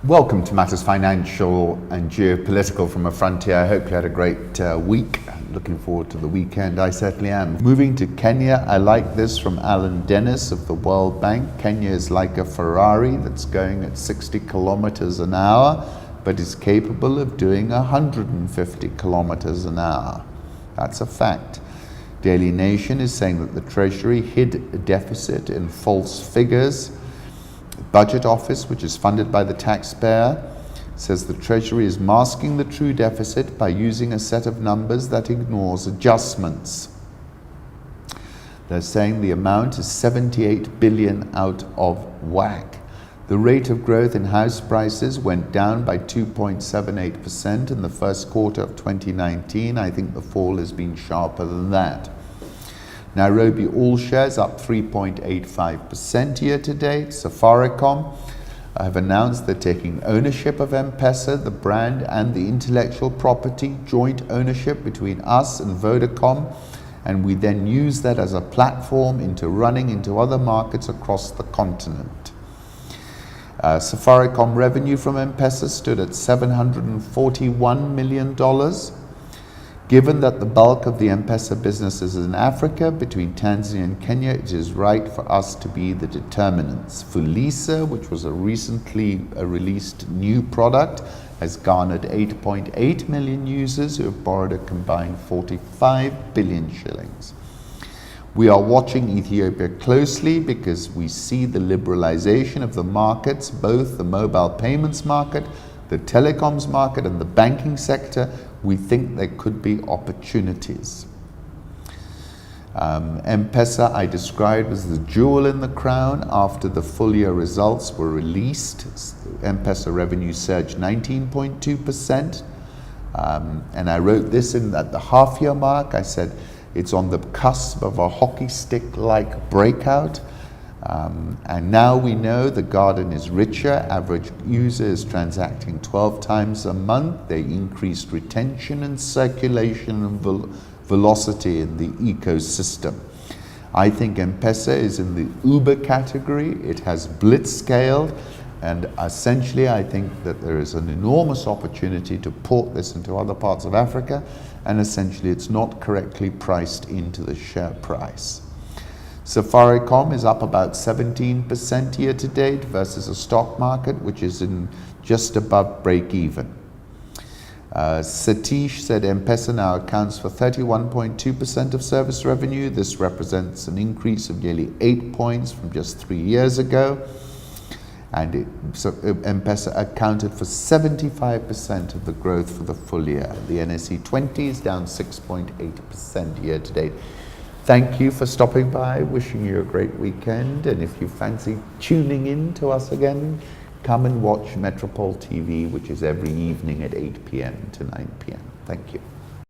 Welcome to Matters Financial and Geopolitical from a Frontier. I hope you had a great week. Looking forward to the weekend. I certainly am. Moving to Kenya, I like this from Alan Dennis of the World Bank. Kenya is like a Ferrari that's going at 60 kilometers an hour, but is capable of doing 150 kilometers an hour. That's a fact. Daily Nation is saying that the Treasury hid a deficit in false figures. Budget Office, which is funded by the taxpayer, says the Treasury is masking the true deficit by using a set of numbers that ignores adjustments. They're saying the amount is 78 billion out of whack. The rate of growth in house prices went down by 2.78% in the first quarter of 2019. I think the fall has been sharper than that. Nairobi All Shares up 3.85% year to date. Safaricom have announced they're taking ownership of Mpesa, the brand and the intellectual property, joint ownership between us and Vodacom, and we then use that as a platform into running into other markets across the continent. Safaricom revenue from Mpesa stood at $741 million. Given that the bulk of the Mpesa business is in Africa, between Tanzania and Kenya, it is right for us to be the determinants. Fuliza, which was a recently released new product, has garnered 8.8 million users who have borrowed a combined 45 billion shillings. We are watching Ethiopia closely because we see the liberalization of the markets, both the mobile payments market, the telecoms market and the banking sector. We think there could be opportunities. Mpesa I described as the jewel in the crown. After the full year results were released, Mpesa revenue surged 19.2%. And I wrote this in at the half year mark. I said it's on the cusp of a hockey stick-like breakout. And now we know the garden is richer. Average user is transacting 12 times a month. They increased retention and circulation and velocity in the ecosystem. I think Mpesa is in the Uber category. It has blitzscaled, and essentially I think that there is an enormous opportunity to port this into other parts of Africa, and essentially it's not correctly priced into the share price. Safaricom is up about 17% year to date versus a stock market which is in just above break even. Satish said Mpesa now accounts for 31.2% of service revenue. This represents an increase of nearly 8 points from just 3 years ago. And Mpesa accounted for 75% of the growth for the full year. The NSE 20 is down 6.8% year to date. Thank you for stopping by. Wishing you a great weekend. And if you fancy tuning in to us again, come and watch Metropole TV, which is every evening at 8 p.m. to 9 p.m. Thank you.